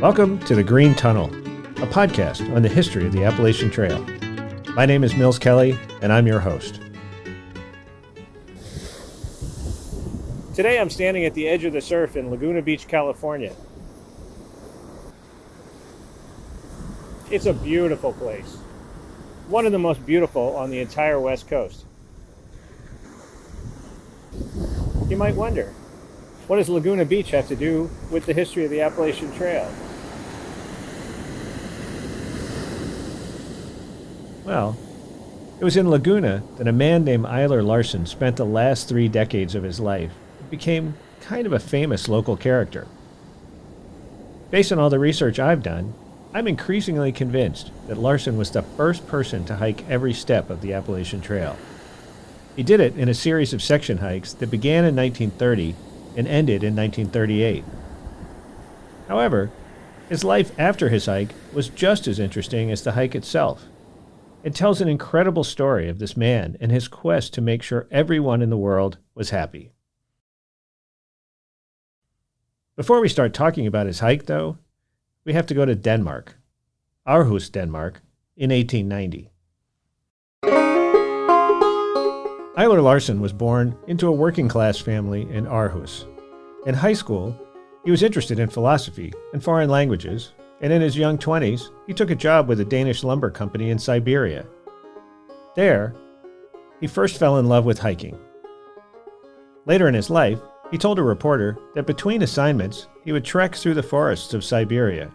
Welcome to The Green Tunnel, a podcast on the history of the Appalachian Trail. My name is Mills Kelly, and I'm your host. Today I'm standing at the edge of the surf in Laguna Beach, California. It's a beautiful place. One of the most beautiful on the entire West Coast. You might wonder, what does Laguna Beach have to do with the history of the Appalachian Trail? Well, it was in Laguna that a man named Eiler Larsen spent the last 3 decades of his life and became kind of a famous local character. Based on all the research I've done, I'm increasingly convinced that Larsen was the first person to hike every step of the Appalachian Trail. He did it in a series of section hikes that began in 1930 and ended in 1938. However, his life after his hike was just as interesting as the hike itself. It tells an incredible story of this man and his quest to make sure everyone in the world was happy. Before we start talking about his hike, though, we have to go to Denmark, Aarhus, Denmark, in 1890. Eiler Larsen was born into a working-class family in Aarhus. In high school, he was interested in philosophy and foreign languages, and in his young 20s, he took a job with a Danish lumber company in Siberia. There, he first fell in love with hiking. Later in his life, he told a reporter that between assignments, he would trek through the forests of Siberia,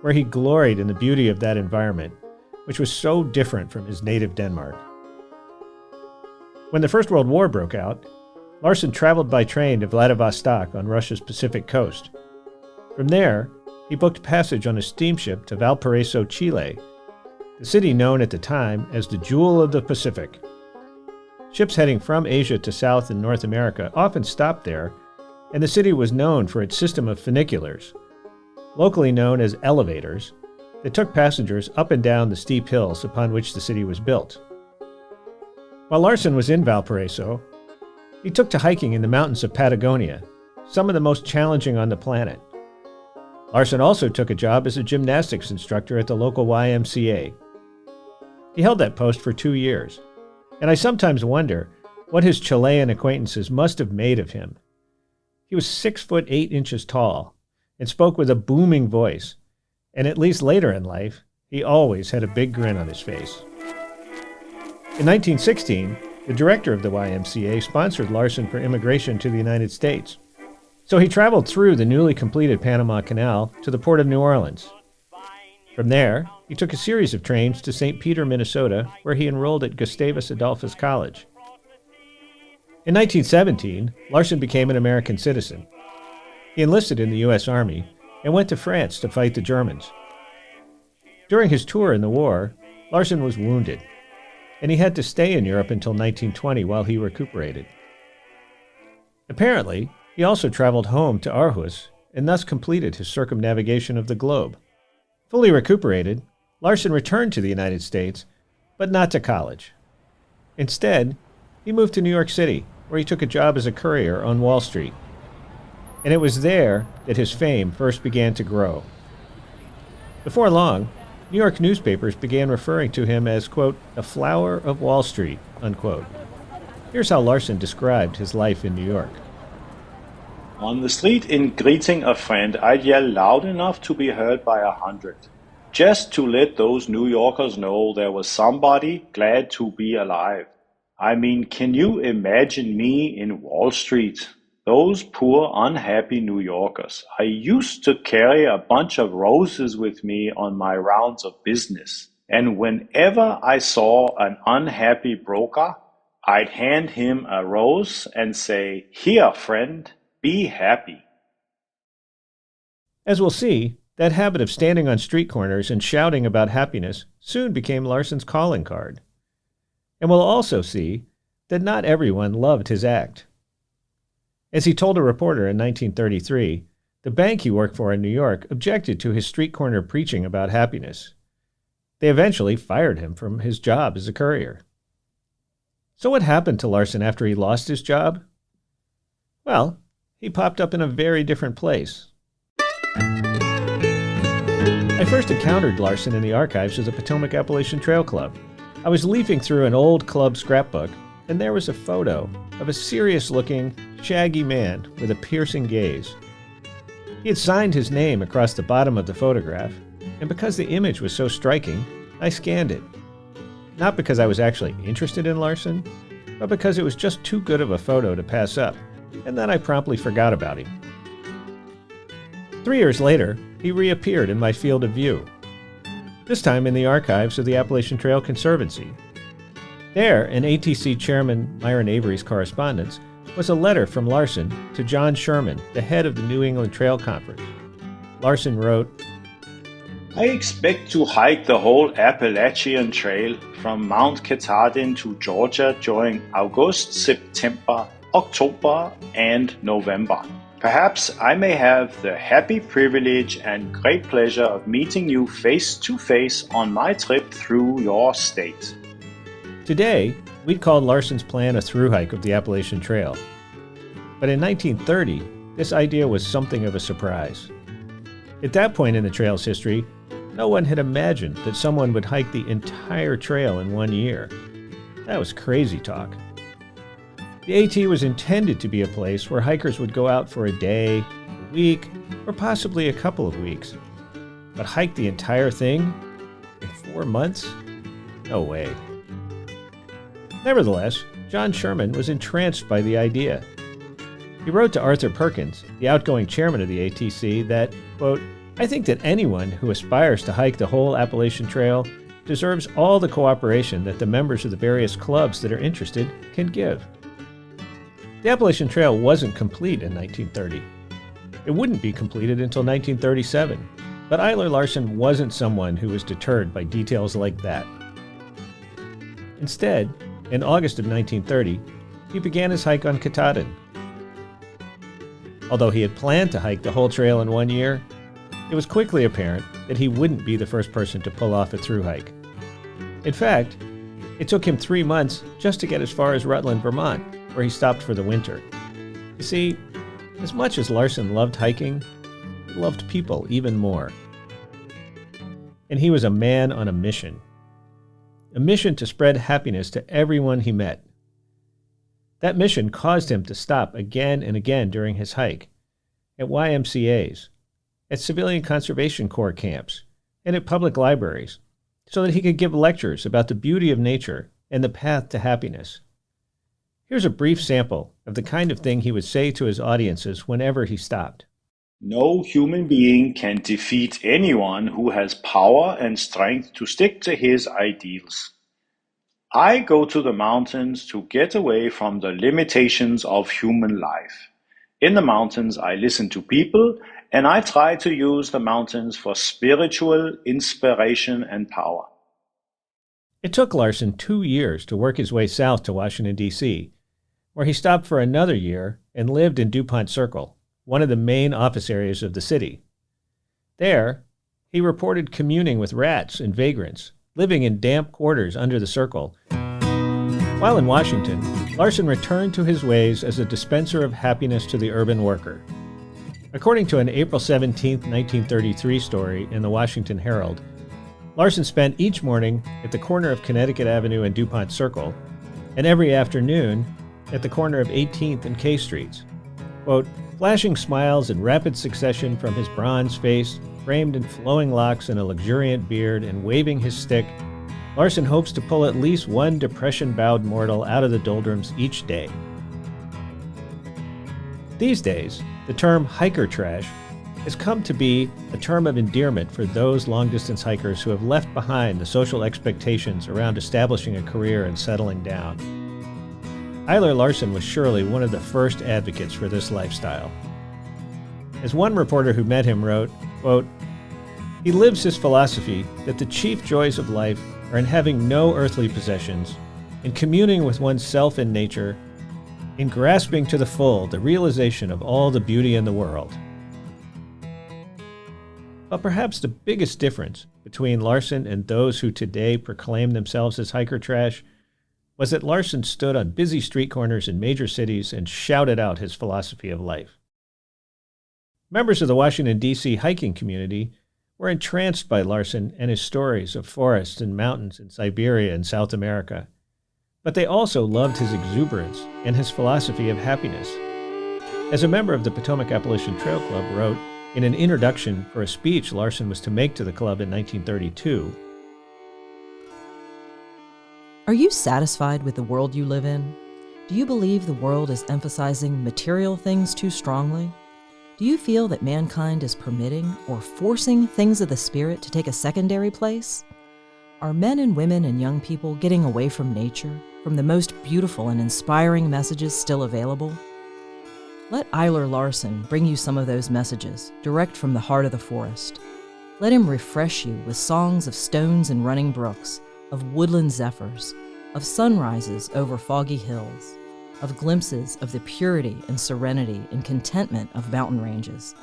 where he gloried in the beauty of that environment, which was so different from his native Denmark. When the First World War broke out, Larsen traveled by train to Vladivostok on Russia's Pacific coast. From there, he booked passage on a steamship to Valparaiso, Chile, the city known at the time as the Jewel of the Pacific. Ships heading from Asia to South and North America often stopped there, and the city was known for its system of funiculars, locally known as elevators, that took passengers up and down the steep hills upon which the city was built. While Larsen was in Valparaiso, he took to hiking in the mountains of Patagonia, some of the most challenging on the planet. Larsen also took a job as a gymnastics instructor at the local YMCA. He held that post for 2 years, and I sometimes wonder what his Chilean acquaintances must have made of him. He was 6 foot 8 inches tall and spoke with a booming voice, and at least later in life, he always had a big grin on his face. In 1916, the director of the YMCA sponsored Larsen for immigration to the United States. So he traveled through the newly completed Panama Canal to the port of New Orleans. From there, he took a series of trains to St. Peter, Minnesota, where he enrolled at Gustavus Adolphus College. In 1917, Larsen became an American citizen. He enlisted in the U.S. Army and went to France to fight the Germans. During his tour in the war, Larsen was wounded, and he had to stay in Europe until 1920 while he recuperated. Apparently, he also traveled home to Aarhus and thus completed his circumnavigation of the globe. Fully recuperated, Larsen returned to the United States, but not to college. Instead, he moved to New York City, where he took a job as a courier on Wall Street. And it was there that his fame first began to grow. Before long, New York newspapers began referring to him as, quote, the flower of Wall Street, unquote. Here's how Larsen described his life in New York. On the street in greeting a friend, I'd yell loud enough to be heard by 100. Just to let those New Yorkers know there was somebody glad to be alive. I mean, can you imagine me in Wall Street? Those poor, unhappy New Yorkers. I used to carry a bunch of roses with me on my rounds of business. And whenever I saw an unhappy broker, I'd hand him a rose and say, "Here, friend. Be happy." As we'll see, that habit of standing on street corners and shouting about happiness soon became Larsen's calling card. And we'll also see that not everyone loved his act. As he told a reporter in 1933, the bank he worked for in New York objected to his street corner preaching about happiness. They eventually fired him from his job as a courier. So what happened to Larsen after he lost his job? Well, he popped up in a very different place. I first encountered Larsen in the archives of the Potomac Appalachian Trail Club. I was leafing through an old club scrapbook, and there was a photo of a serious-looking, shaggy man with a piercing gaze. He had signed his name across the bottom of the photograph, and because the image was so striking, I scanned it. Not because I was actually interested in Larsen, but because it was just too good of a photo to pass up, and then I promptly forgot about him. 3 years later, he reappeared in my field of view, this time in the archives of the Appalachian Trail Conservancy. There, in ATC Chairman Myron Avery's correspondence, was a letter from Larsen to John Sherman, the head of the New England Trail Conference. Larsen wrote, I expect to hike the whole Appalachian Trail from Mount Katahdin to Georgia during August, September, October, and November. Perhaps I may have the happy privilege and great pleasure of meeting you face to face on my trip through your state. Today, we'd call Larsen's plan a thru-hike of the Appalachian Trail. But in 1930, this idea was something of a surprise. At that point in the trail's history, no one had imagined that someone would hike the entire trail in 1 year. That was crazy talk. The AT was intended to be a place where hikers would go out for a day, a week, or possibly a couple of weeks. But hike the entire thing in 4 months? No way. Nevertheless, John Sherman was entranced by the idea. He wrote to Arthur Perkins, the outgoing chairman of the ATC, that, quote, I think that anyone who aspires to hike the whole Appalachian Trail deserves all the cooperation that the members of the various clubs that are interested can give. The Appalachian Trail wasn't complete in 1930. It wouldn't be completed until 1937, but Eiler Larsen wasn't someone who was deterred by details like that. Instead, in August of 1930, he began his hike on Katahdin. Although he had planned to hike the whole trail in 1 year, it was quickly apparent that he wouldn't be the first person to pull off a thru-hike. In fact, it took him 3 months just to get as far as Rutland, Vermont, where he stopped for the winter. You see, as much as Larsen loved hiking, he loved people even more. And he was a man on a mission to spread happiness to everyone he met. That mission caused him to stop again and again during his hike, at YMCAs, at Civilian Conservation Corps camps, and at public libraries, so that he could give lectures about the beauty of nature and the path to happiness. Here's a brief sample of the kind of thing he would say to his audiences whenever he stopped. No human being can defeat anyone who has power and strength to stick to his ideals. I go to the mountains to get away from the limitations of human life. In the mountains, I listen to people, and I try to use the mountains for spiritual inspiration and power. It took Larsen 2 years to work his way south to Washington, D.C., where he stopped for another year and lived in DuPont Circle, one of the main office areas of the city. There, he reported communing with rats and vagrants, living in damp quarters under the circle. While in Washington, Larsen returned to his ways as a dispenser of happiness to the urban worker. According to an April 17, 1933 story in the Washington Herald, Larsen spent each morning at the corner of Connecticut Avenue and DuPont Circle, and every afternoon at the corner of 18th and K Streets. Quote, flashing smiles in rapid succession from his bronze face, framed in flowing locks and a luxuriant beard, and waving his stick, Larsen hopes to pull at least one depression-bowed mortal out of the doldrums each day. These days, the term hiker trash has come to be a term of endearment for those long-distance hikers who have left behind the social expectations around establishing a career and settling down. Eiler Larsen was surely one of the first advocates for this lifestyle. As one reporter who met him wrote, quote, he lives his philosophy that the chief joys of life are in having no earthly possessions, in communing with oneself and nature, in grasping to the full the realization of all the beauty in the world. But perhaps the biggest difference between Larsen and those who today proclaim themselves as hiker trash was that Larsen stood on busy street corners in major cities and shouted out his philosophy of life. Members of the Washington, D.C. hiking community were entranced by Larsen and his stories of forests and mountains in Siberia and South America. But they also loved his exuberance and his philosophy of happiness. As a member of the Potomac Appalachian Trail Club wrote in an introduction for a speech Larsen was to make to the club in 1932, "Are you satisfied with the world you live in? Do you believe the world is emphasizing material things too strongly? Do you feel that mankind is permitting or forcing things of the spirit to take a secondary place? Are men and women and young people getting away from nature, from the most beautiful and inspiring messages still available? Let Eiler Larsen bring you some of those messages, direct from the heart of the forest. Let him refresh you with songs of stones and running brooks, of woodland zephyrs, of sunrises over foggy hills, of glimpses of the purity and serenity and contentment of mountain ranges,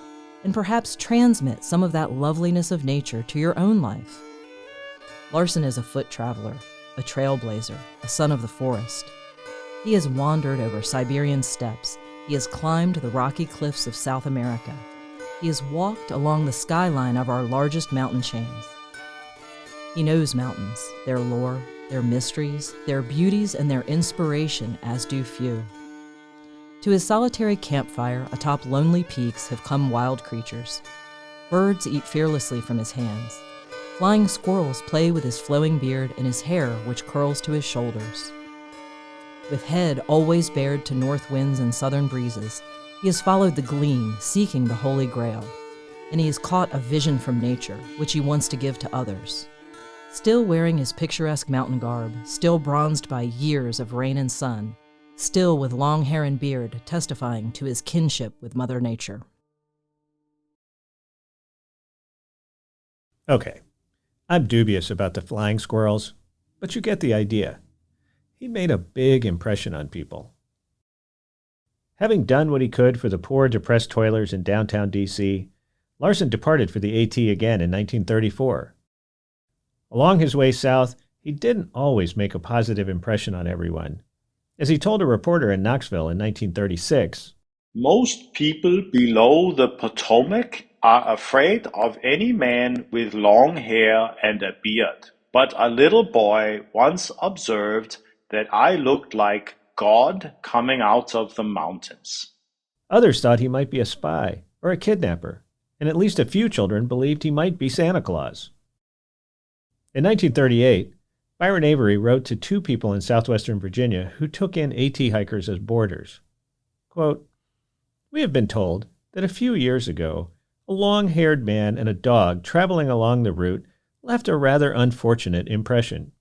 and perhaps transmit some of that loveliness of nature to your own life." Larsen is a foot traveler, a trailblazer, a son of the forest. He has wandered over Siberian steppes. He has climbed the rocky cliffs of South America. He has walked along the skyline of our largest mountain chains. He knows mountains, their lore, their mysteries, their beauties, and their inspiration, as do few. To his solitary campfire atop lonely peaks have come wild creatures. Birds eat fearlessly from his hands. Flying squirrels play with his flowing beard and his hair, which curls to his shoulders. With head always bared to north winds and southern breezes, he has followed the gleam, seeking the Holy Grail, and he has caught a vision from nature, which he wants to give to others. Still wearing his picturesque mountain garb, still bronzed by years of rain and sun, still with long hair and beard testifying to his kinship with Mother Nature. Okay, I'm dubious about the flying squirrels, but you get the idea. He made a big impression on people. Having done what he could for the poor, depressed toilers in downtown D.C., Larsen departed for the AT again in 1934. Along his way south, he didn't always make a positive impression on everyone. As he told a reporter in Knoxville in 1936, "Most people below the Potomac are afraid of any man with long hair and a beard, but a little boy once observed that I looked like God coming out of the mountains." others thought he might be a spy or a kidnapper, and at least a few children believed he might be Santa Claus. In 1938, Byron Avery wrote to two people in southwestern Virginia who took in AT hikers as boarders. Quote, "We have been told that a few years ago, a long-haired man and a dog traveling along the route left a rather unfortunate impression.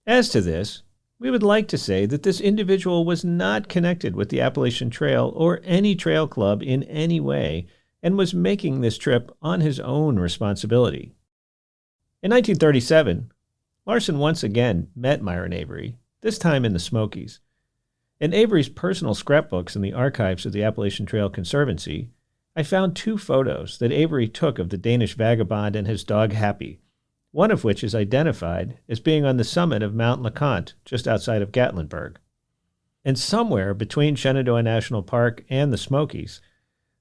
As to this, we would like to say that this individual was not connected with the Appalachian Trail or any trail club in any way and was making this trip on his own responsibility." In 1937, Larsen once again met Myron Avery, this time in the Smokies. In Avery's personal scrapbooks in the archives of the Appalachian Trail Conservancy, I found two photos that Avery took of the Danish vagabond and his dog Happy, one of which is identified as being on the summit of Mount LeConte, just outside of Gatlinburg. And somewhere between Shenandoah National Park and the Smokies,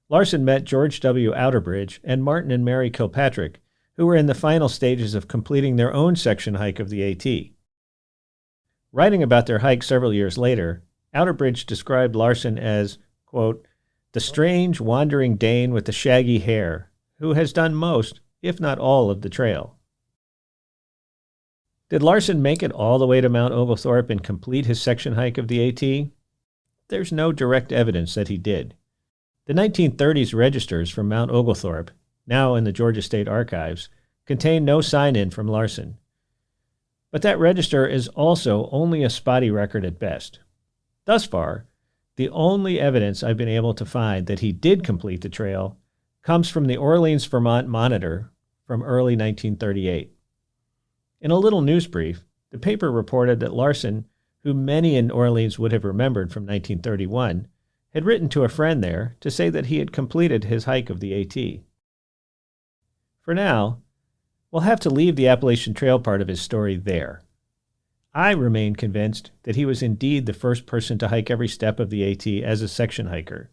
Larsen met George W. Outerbridge and Martin and Mary Kilpatrick, who were in the final stages of completing their own section hike of the AT. Writing about their hike several years later, Outerbridge described Larsen as, quote, "the strange, wandering Dane with the shaggy hair, who has done most, if not all, of the trail." Did Larsen make it all the way to Mount Oglethorpe and complete his section hike of the AT? There's no direct evidence that he did. The 1930s registers from Mount Oglethorpe, now in the Georgia State Archives, contain no sign-in from Larsen. But that register is also only a spotty record at best. Thus far, the only evidence I've been able to find that he did complete the trail comes from the Orleans, Vermont Monitor from early 1938. In a little news brief, the paper reported that Larsen, who many in Orleans would have remembered from 1931, had written to a friend there to say that he had completed his hike of the AT. For now, we'll have to leave the Appalachian Trail part of his story there. I remain convinced that he was indeed the first person to hike every step of the AT as a section hiker,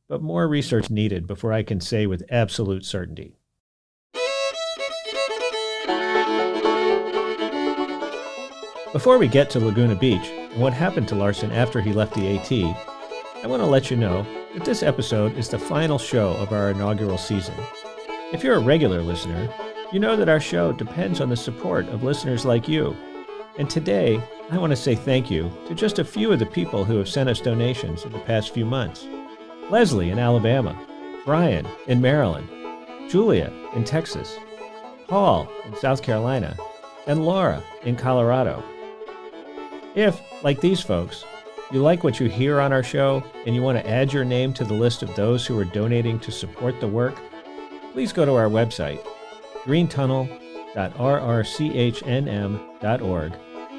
but more research needed before I can say with absolute certainty. Before we get to Laguna Beach and what happened to Larsen after he left the AT, I want to let you know that this episode is the final show of our inaugural season. If you're a regular listener, you know that our show depends on the support of listeners like you. And today, I want to say thank you to just a few of the people who have sent us donations in the past few months. Leslie in Alabama, Brian in Maryland, Julia in Texas, Paul in South Carolina, and Laura in Colorado. If, like these folks, you like what you hear on our show and you want to add your name to the list of those who are donating to support the work, please go to our website, greentunnel.rrchnm.org,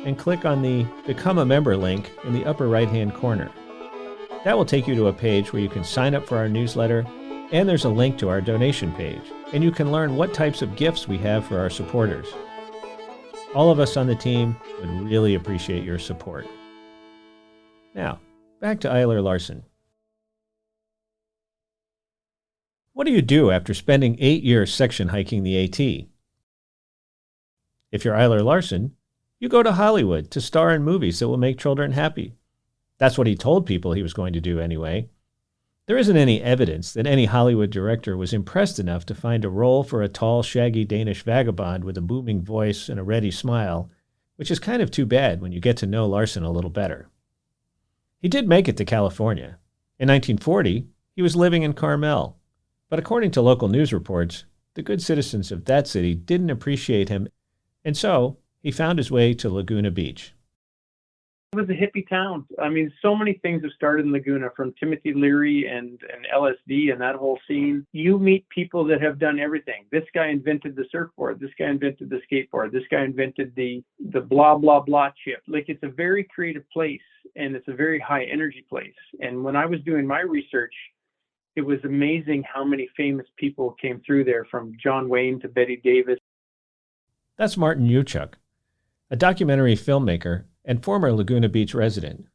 and click on the Become a Member link in the upper right-hand corner. That will take you to a page where you can sign up for our newsletter, and there's a link to our donation page, and you can learn what types of gifts we have for our supporters. All of us on the team would really appreciate your support. Now, back to Eiler Larsen. What do you do after spending 8 years section hiking the AT? If you're Eiler Larsen, you go to Hollywood to star in movies that will make children happy. That's what he told people he was going to do anyway. There isn't any evidence that any Hollywood director was impressed enough to find a role for a tall, shaggy Danish vagabond with a booming voice and a ready smile, which is kind of too bad when you get to know Larsen a little better. He did make it to California. In 1940, he was living in Carmel, but according to local news reports, the good citizens of that city didn't appreciate him, and so he found his way to Laguna Beach. It was a hippie town. I mean, so many things have started in Laguna, from Timothy Leary and LSD and that whole scene. You meet people that have done everything. This guy invented the surfboard. This guy invented the skateboard. This guy invented the blah, blah, blah chip. Like, it's a very creative place, and it's a very high energy place. And when I was doing my research, it was amazing how many famous people came through there, from John Wayne to Betty Davis. That's Martin Uchuk, a documentary filmmaker and former Laguna Beach resident.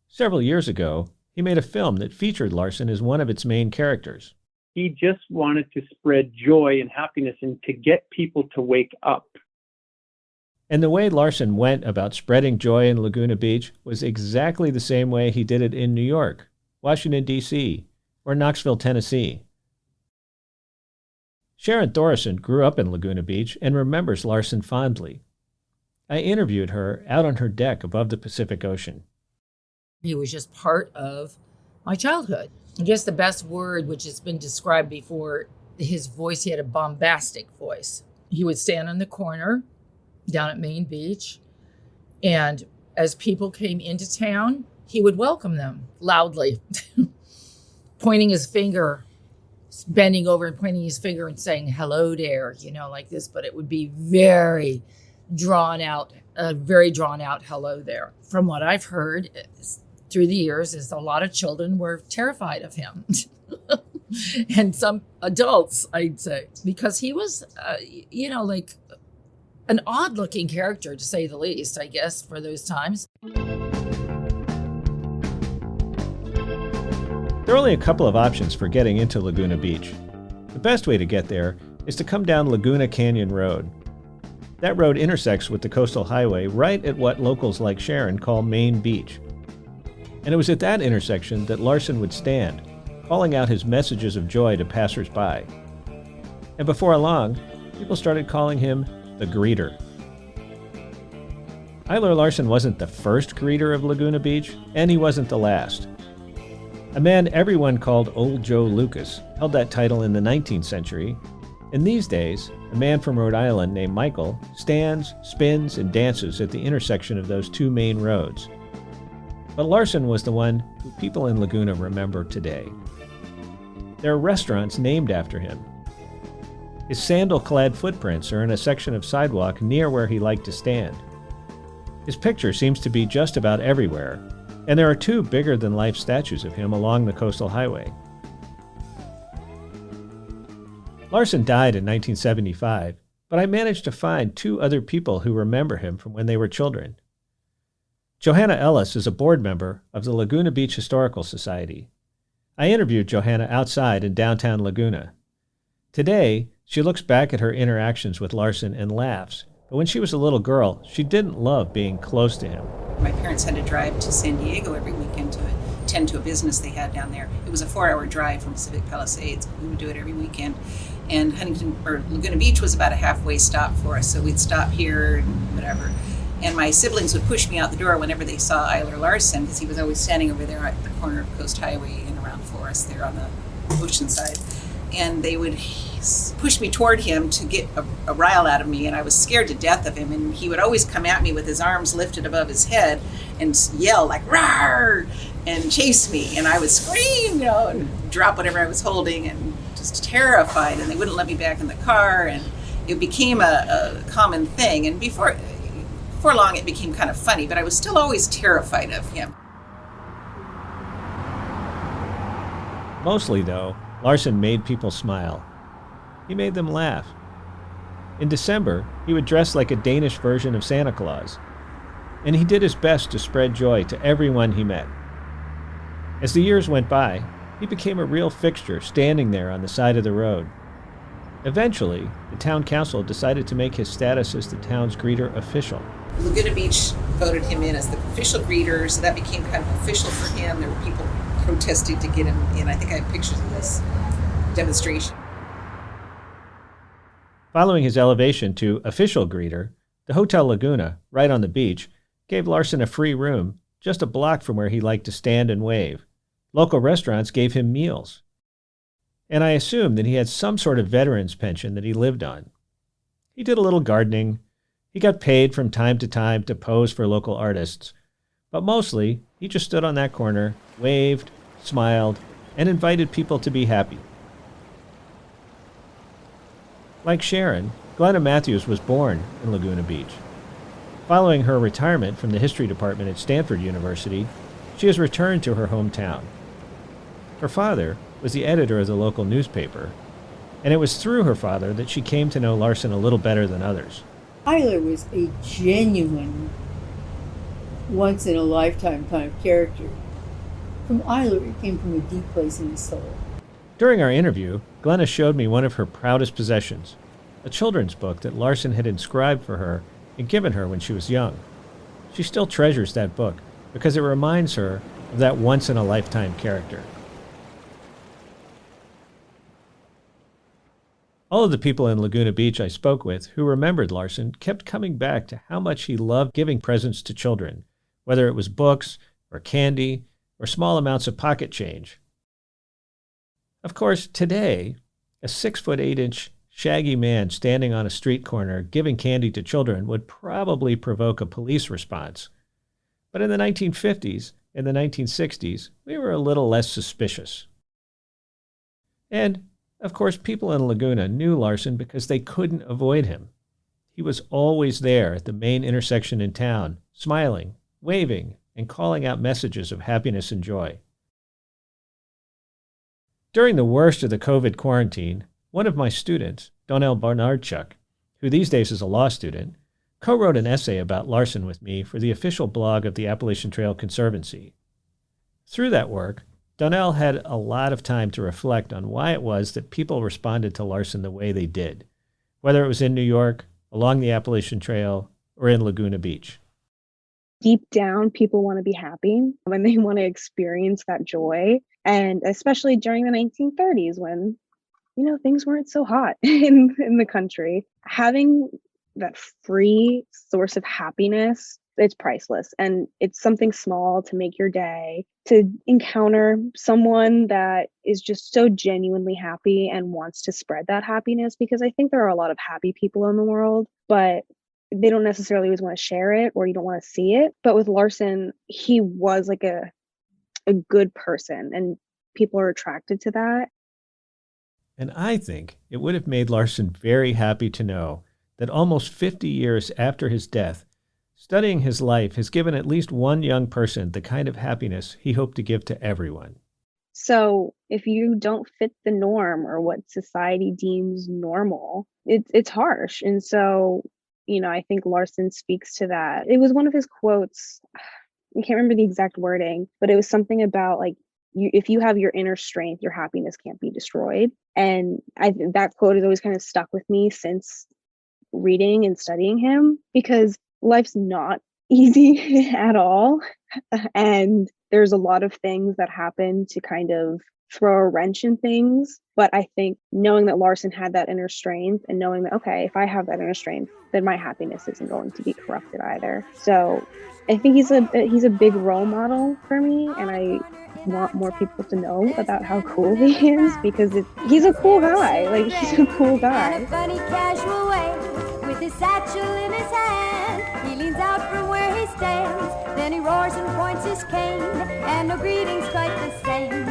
Several years ago, he made a film that featured Larsen as one of its main characters. He just wanted to spread joy and happiness and to get people to wake up. And the way Larsen went about spreading joy in Laguna Beach was exactly the same way he did it in New York, Washington, D.C., or Knoxville, Tennessee. Sharon Thoresen grew up in Laguna Beach and remembers Larsen fondly. I interviewed her out on her deck above the Pacific Ocean. He was just part of my childhood. I guess the best word, which has been described before, his voice, he had a bombastic voice. He would stand on the corner down at Main Beach, and as people came into town, he would welcome them loudly, pointing his finger, bending over and pointing his finger and saying, "Hello there," like this, but it would be very drawn out hello there. From what I've heard through the years is a lot of children were terrified of him. And some adults, I'd say, because he was, like an odd looking character, to say the least, I guess, for those times. There are only a couple of options for getting into Laguna Beach. The best way to get there is to come down Laguna Canyon Road. That road intersects with the coastal highway right at what locals like Sharon call Main Beach. And it was at that intersection that Larsen would stand, calling out his messages of joy to passers-by. And before long, people started calling him the Greeter. Eiler Larsen wasn't the first Greeter of Laguna Beach, and he wasn't the last. A man everyone called Old Joe Lucas held that title in the 19th century, and these days, a man from Rhode Island named Michael stands, spins, and dances at the intersection of those two main roads. But Larsen was the one who people in Laguna remember today. There are restaurants named after him. His sandal-clad footprints are in a section of sidewalk near where he liked to stand. His picture seems to be just about everywhere, and there are two bigger-than-life statues of him along the coastal highway. Larsen died in 1975, but I managed to find two other people who remember him from when they were children. Johanna Ellis is a board member of the Laguna Beach Historical Society. I interviewed Johanna outside in downtown Laguna. Today, she looks back at her interactions with Larsen and laughs but when she was a little girl, she didn't love being close to him. My parents had to drive to San Diego every weekend to attend to a business they had down there. It was a 4-hour drive from Pacific Palisades. We would do it every weekend. And Laguna Beach was about a halfway stop for us, so we'd stop here and whatever. And my siblings would push me out the door whenever they saw Eiler Larsen, because he was always standing over there at the corner of Coast Highway and around Forest there on the ocean side. And they would push me toward him to get a rile out of me, and I was scared to death of him. And he would always come at me with his arms lifted above his head and yell like "Rawr!" and chase me. And I would scream, and drop whatever I was holding, and just terrified. And they wouldn't let me back in the car, and it became a common thing. And before long, it became kind of funny, but I was still always terrified of him. Mostly, though, Larsen made people smile. He made them laugh. In December, he would dress like a Danish version of Santa Claus, and he did his best to spread joy to everyone he met. As the years went by, he became a real fixture standing there on the side of the road. Eventually, the town council decided to make his status as the town's greeter official. Laguna Beach voted him in as the official greeter, so that became kind of official for him. There were people protesting to get him in. I think I have pictures of this demonstration. Following his elevation to official greeter, the Hotel Laguna, right on the beach, gave Larsen a free room just a block from where he liked to stand and wave. Local restaurants gave him meals. And I assume that he had some sort of veteran's pension that he lived on. He did a little gardening. He got paid from time to pose for local artists. But mostly, he just stood on that corner, waved, smiled, and invited people to be happy. Like Sharon, Glenna Matthews was born in Laguna Beach. Following her retirement from the history department at Stanford University, she has returned to her hometown. Her father was the editor of the local newspaper, and it was through her father that she came to know Larsen a little better than others. Eiler was a genuine, once-in-a-lifetime kind of character. From Eiler, it came from a deep place in his soul. During our interview, Glenna showed me one of her proudest possessions, a children's book that Larsen had inscribed for her and given her when she was young. She still treasures that book because it reminds her of that once-in-a-lifetime character. All of the people in Laguna Beach I spoke with who remembered Larsen kept coming back to how much he loved giving presents to children, whether it was books or candy or small amounts of pocket change. Of course, today, a 6'8" shaggy man standing on a street corner giving candy to children would probably provoke a police response. But in the 1950s and the 1960s, we were a little less suspicious. And of course, people in Laguna knew Larsen because they couldn't avoid him. He was always there at the main intersection in town, smiling, waving, and calling out messages of happiness and joy. During the worst of the COVID quarantine, one of my students, Donnell Barnardchuk, who these days is a law student, co-wrote an essay about Larsen with me for the official blog of the Appalachian Trail Conservancy. Through that work, Donnell had a lot of time to reflect on why it was that people responded to Larsen the way they did, whether it was in New York, along the Appalachian Trail, or in Laguna Beach. Deep down, people want to be happy when they want to experience that joy. And especially during the 1930s when, things weren't so hot in the country, having that free source of happiness, it's priceless. And it's something small to make your day, to encounter someone that is just so genuinely happy and wants to spread that happiness, because I think there are a lot of happy people in the world, but they don't necessarily always want to share it, or you don't want to see it. But with Larsen, he was like a good person, and people are attracted to that. And I think it would have made Larsen very happy to know that almost 50 years after his death, studying his life has given at least one young person the kind of happiness he hoped to give to everyone. So if you don't fit the norm or what society deems normal, it's harsh. And so, I think Larsen speaks to that. It was one of his quotes. I can't remember the exact wording, but it was something about if you have your inner strength, your happiness can't be destroyed. And that quote has always kind of stuck with me since reading and studying him, because life's not easy at all. And there's a lot of things that happen to kind of throw a wrench in things. But I think knowing that Larsen had that inner strength, and knowing that, okay, if I have that inner strength, then my happiness isn't going to be corrupted either. So I think he's a big role model for me, and I want more people to know about how cool he is, because he's a cool guy. Like, he's a cool guy. In a funny casual way, with his satchel in his hand, he leans out from where he stands, then he roars and points his cane, and no greeting's quite the same.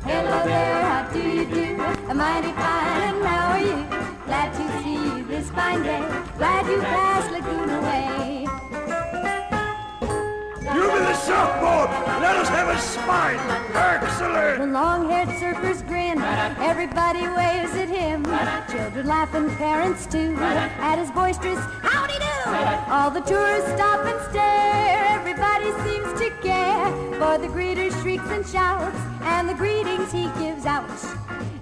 Hello there, how do you do? A mighty fine, and how are you? Glad to see you this fine day, glad you passed Laguna Way. You be the surfboard! Let us have a spine! Excellent! The long-haired surfers grin, everybody waves at him. Children laugh and parents too, at his boisterous howdy do. All the tourists stop and stare, everybody seems to care for the greeter's shrieks and shouts, and the greetings he gives out.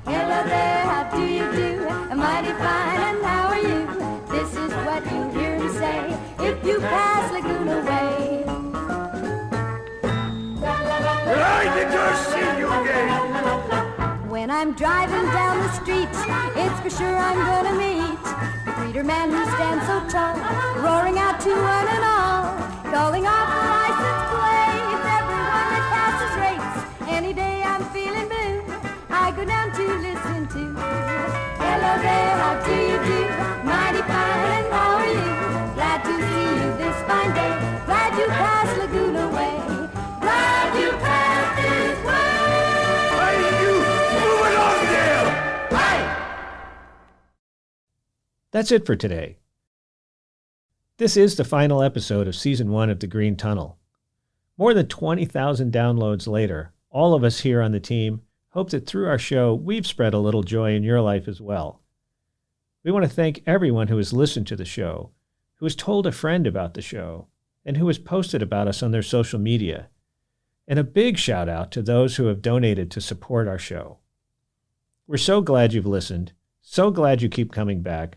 Hello there, how do you do? A mighty fine, and how are you? This is what you hear him say if you pass Laguna Way. Delighted to see you again. When I'm driving down the street, it's for sure I'm gonna meet the greeter man who stands so tall, roaring out to one and all, calling off the license plates, everyone that passes rates. Any day I'm feeling blue, I go down to listen to. Hello there, how do you do? Mighty fine, and how are you? Glad to see you this fine day, glad you passed Laguna Way. Glad you passed this way. Hey, you! Move along there! Hey! That's it for today. This is the final episode of Season 1 of The Green Tunnel. More than 20,000 downloads later, all of us here on the team hope that through our show, we've spread a little joy in your life as well. We want to thank everyone who has listened to the show, who has told a friend about the show, and who has posted about us on their social media. And a big shout out to those who have donated to support our show. We're so glad you've listened, so glad you keep coming back,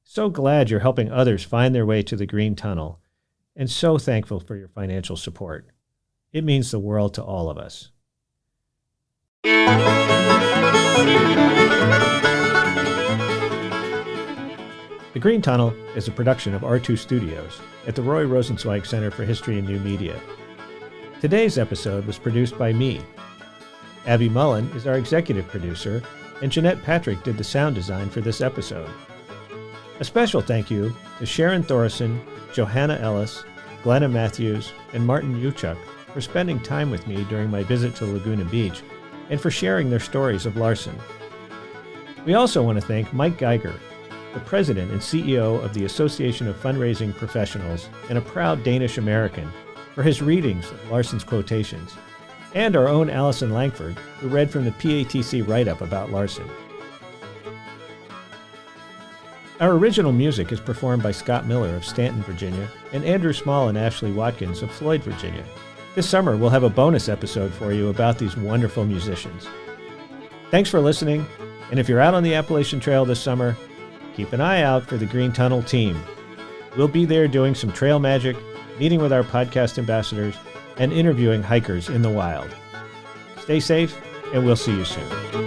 so glad you're helping others find their way to the Green Tunnel, and so thankful for your financial support. It means the world to all of us. The Green Tunnel is a production of R2 Studios at the Roy Rosenzweig Center for History and New Media. Today's episode was produced by me. Abby Mullen is our executive producer, and Jeanette Patrick did the sound design for this episode. A special thank you to Sharon Thoresen, Johanna Ellis, Glenna Matthews, and Martin Uchuk for spending time with me during my visit to Laguna Beach and for sharing their stories of Larsen. We also want to thank Mike Geiger, the president and CEO of the Association of Fundraising Professionals and a proud Danish American, for his readings of Larsen's quotations, and our own Allison Langford, who read from the PATC write-up about Larsen. Our original music is performed by Scott Miller of Stanton, Virginia, and Andrew Small and Ashley Watkins of Floyd, Virginia. This summer, we'll have a bonus episode for you about these wonderful musicians. Thanks for listening, and if you're out on the Appalachian Trail this summer, keep an eye out for the Green Tunnel team. We'll be there doing some trail magic, meeting with our podcast ambassadors, and interviewing hikers in the wild. Stay safe, and we'll see you soon.